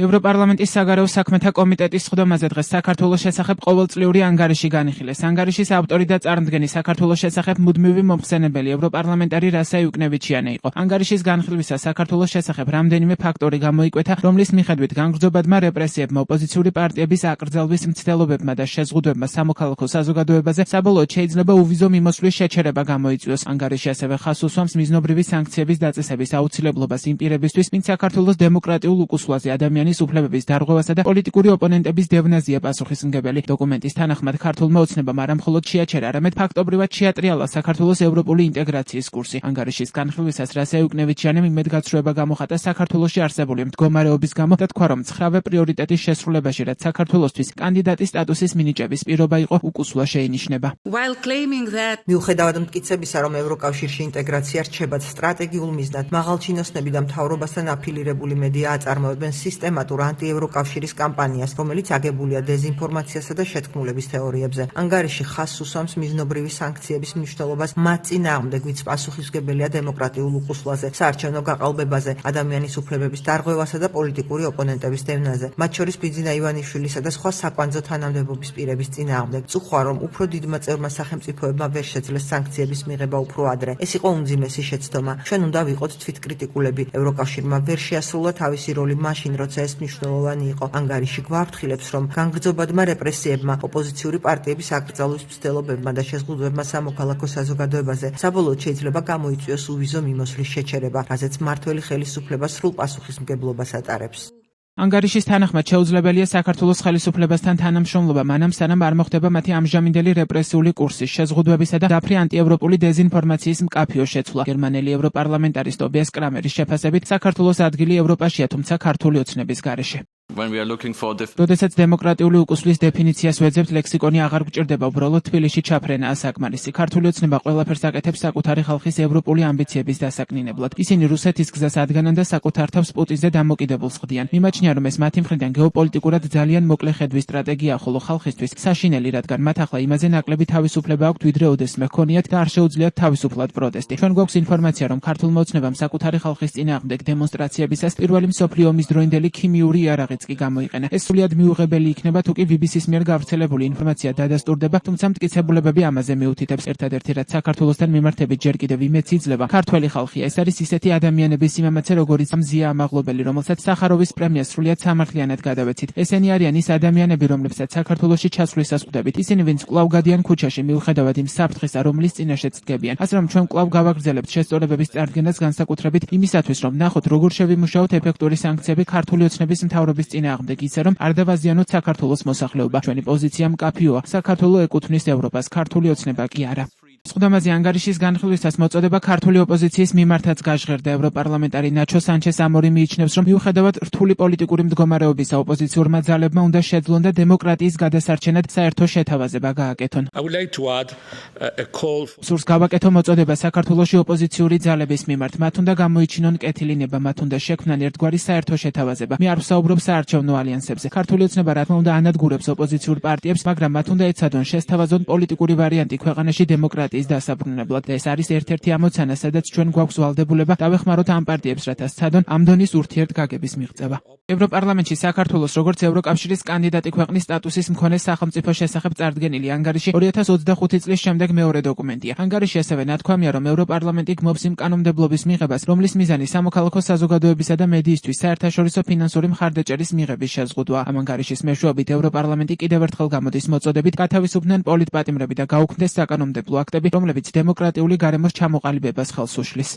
ევროპარლამენტის საგარეო საქმეთა კომიტეტის სხდომაზე დღეს საქართველოს შესახებ ყოველწლიური ანგარიში განიხილეს. ანგარიშის ავტორი და წარმდგენი საქართველოს შესახებ მუდმივი მომხსენებელი ევროპარლამენტარი რასა იუკნევიჩიანი იყო. ანგარიშის განხილვისას საქართველოს შესახებ რამდენიმე ფაქტორი გამოიკვეთა, რომლის მიხედვით განგრძობადმა რეპრესიებმა, ოპოზიციური პარტიების აკრძალვის მცდელობებმა და შეზღუდვებმა სამოქალაქო საზოგადოებაზე საბოლოოდ შეიძლება უვიზო მიმოსვლის შეჩერება გამოიწვიოს. ანგარიში ასევე ხაზს უსვამს მიზნობრივი სანქციების დაწესების აუცილებლობას იმ პირებისთვის, ვინც საქართველოს დემოკრატიულ უკუსვლაზე ადამიანის უფლებების დარღვევასა და პოლიტიკური ოპონენტების დევნაზია პასუხისმგებელი. დოკუმენტის თანახმად ქართულმა ოცნებამ არა მხოლოდ შეაჩერა, არამედ ფაქტობრივად შეატრიალა საქართველოს ევროპული ინტეგრაციის კურსი. ანგარიშის განხილვისას რასა იუკნევიჩიანემ იმედგაცრუება გამოხატა საქართველოში არსებული მდგომარეობის გამო და თქვა, რომ ცხრავე პრიორიტეტის შესრულებაში, რაც საქართველოსთვის კანდიდატის სტატუსის მინიჭების პირობა იყო, უკუსვლა შეინიშნება. მიუხედავად მტკიცებისა, რომ ევროკავშირში ინტეგრაცია რჩებათ სტრატეგიულ მიზნად, მაღალჩინოსნები და მთავრობასთან აფილირებული მედია აწარმოებენ სისტემატურ ანტიევროკავშირის კამპანიას, რომელიც აგებულია დეზინფორმაციასა და შეთქმულების თეორიებზე. ანგარიში ხაზს უსვამს მიზნობრივი სანქციების მნიშვნელობას მათ წინააღმდეგ, ვინც პასუხისმგებელია დემოკრატიულ უკუსვლაზე, საარჩევნო გაყალბებაზე, ადამიანის უფლებების დარღვევასა და პოლიტიკური ოპონენტების დევნაზე, მათ შორის ბიძინა ივანიშვილისა და სხვა საკვანძო თანამდებობის პირების წინააღმდეგ. წუხვა, რომ უფრო დიდმა წევრმა სახელმწიფოებმა ვერ შეძლეს სანქციების მიღება უფრო ადრე. ეს იყო უმძიმესი შეცდომა. ჩვენ უნდა ვიყოთ თვითკრიტიკულები. ევროკავშირმა ვერ შეასრულა თავისი როლი მაშინ, როცა ეს მნიშვნელოვანი იყო. ანგარიში გვაფრთხილებს, რომ განგრძობადმა რეპრესიებმა, ოპოზიციური პარტიების აკრძალვის მცდელობებმა და შეზღუდვებმა სამოქალაქო საზოგადოებაზე საბოლოოდ შეიძლება გამოიწვიოს უვიზო მიმოსვლის შეჩერება, რაზეც მმართველი ხელისუფლება სრულ პასუხისმგებლობას ატარებს. ანგარიშის თანახმად შეუძლებელია საქართველოს ხელისუფლებასთან თანამშრომლობა, მანამ სანამ არ მოხდება მათი ამჟამინდელი რეპრესიული კურსის, შეზღუდვებისა და დაფრი ანტიევროპული დეზინფორმაციის მკაფიო შეცვლა. გერმანელი ევროპარლამენტარის ტობიას კრამერის შეფასებით, საქართველოს ადგილი ევროპაშია, თუმცა ქართული ოცნების გარეშე. როდესაც დემოკრატიული უკუსვლის დეფინიციას ვეძებთ, ლექსიკონი აღარ გვჭირდება, უბრალოდ თბილისში ჩაფრენაა საკმარისი. ქართული ოცნება ყველაფერს აკეთებს საკუთარი ხალხის ევროპული ამბიციების დასაკნინებლად. ისინი რუსეთის გზას ადგანან და საკუთარ თავს პუტინზე დამოკიდებულს ხდიან. მიმაჩნია, რომ ეს მათი მხრიდან გეოპოლიტიკურად ძალიან მოკლე ხედვის სტრატეგია, ხოლო ხალხისთვის საშინელი, რადგან მათ ახლა იმაზე ნაკლები თავისუფლება აქვთ, ვიდრე ოდესმე ჰქონიათ და არ შეუძლიათ თავისუფლად პროტესტი. ჩვენ გვაქვს ინფორმაცია, რომ ქართულმა ოცნებამ საკუთარი ხალხის წინააღმდეგ დემონსტრაციებისას პირველი მსოფლიო ომის დროინდელი ქიმიური იარაღი კი გამოიყენა. ეს სრულიად მიუღებელი იქნება, თუ კი BBC-ის მიერ გავრცელებული ინფორმაცია დადასტურდება, თუმცა მტკიცებულებები ამაზე მიუთითებს. ერთადერთი რაც საქართველოსთან მიმართებით ჯერ კიდევ იმედს იძლევა, ქართველი ხალხია. ეს არის ისეთი ადამიანების სიმამაცე, როგორიც მზია ამაღლობელი, რომელსაც სახაროვის პრემია სრულიად სამართლიანად გადავეცით. ესენი არიან ის ადამიანები, რომლებსაც საქართველოში ჩასვლისას ხვდებით. ისინი, ვინც კვლავ გადიან ქუჩაში, მიუხედავად იმ საფრთხისა, რომლის წინაშეც დგებიან. ასე რომ ჩვენ კვლავ გავაგრძელებთ შესწორებების წარდგენას, განსაკუთრებით იმისათვის, რომ ნახოთ, როგორ შევიმუშაოთ ეფექტური სანქციები ქართული ოცნების მთავრობის წინააღმდეგ, ისე რომ არ დავაზიანოთ საქართველოს მოსახლეობა. ჩვენი პოზიცია მკაფიოა. საქართველო ეკუთვნის ევროპას, ქართული ოცნება კი არა. სხდომაზე ანგარიშის განხილვისას მოწოდება ქართული ოპოზიციის მიმართაც გაჟღერდა. ევროპარლამენტარი ნაჩო სანჩეს ამორი მიიჩნევს, რომ მიუხედავად რთული პოლიტიკური მდგომარეობისა, ოპოზიციურმა ძალებმა უნდა შეძლონ და დემოკრატიის გადასარჩენად საერთო შეთავაზება გააკეთონ. სურს გავაკეთო მოწოდება საქართველოში ოპოზიციური ძალების მიმართ. მათ უნდა გამოიჩინონ კეთილი ნება, მათ უნდა შექმნან ერთგვარი საერთო შეთავაზება. მე არ ვსაუბრობ საარჩევნო ალიანსებზე. ქართული ოცნება რა თქმა უნდა ანადგურებს ოპოზიციურ პარტიებს, მაგრამ მათ უნდა ეცადონ შესთავაზონ პოლიტიკური ვარიანტი ქვეყანაში დემოკრატიის დასაბრუნებლად. ეს არის ერთ-ერთი ამოცანა, სადაც ჩვენ გვაქვს ვალდებულება დავეხმაროთ ამ პარტიებს, რათა სცადონ ამ დონის ურთიერთგაგების მიღწევა. ევროპარლამენტში საქართველოს როგორც ევროკავშირის კანდიდატი ქვეყნის სტატუსის მქონე სახელმწიფოს შესახებ წარდგენილი ანგარიში 2025 წლის შემდეგ მეორე დოკუმენტია. ანგარიში ასევე ნათქვამია, რომ ევროპარლამენტი გმობს იმ კანონმდებლობის მიღებას, რომლის მიზანი სამოქალაქო საზოგადოებისა და მედიისთვის საერთაშორისო ფინანსური მხარდაჭერის მიღების შეზღუდვაა. ამ ანგარიშის მეშვეობით ევროპარლამენტი კიდევ ერთხელ გამოდის მოწოდებით გათავისუფლდნენ პოლიტპატიმრები და გაუქმდეს საკანონმდებლო აქტები, რომლებიც დემოკრატიული გარემოს ჩამოყალიბებას ხელს უშლის.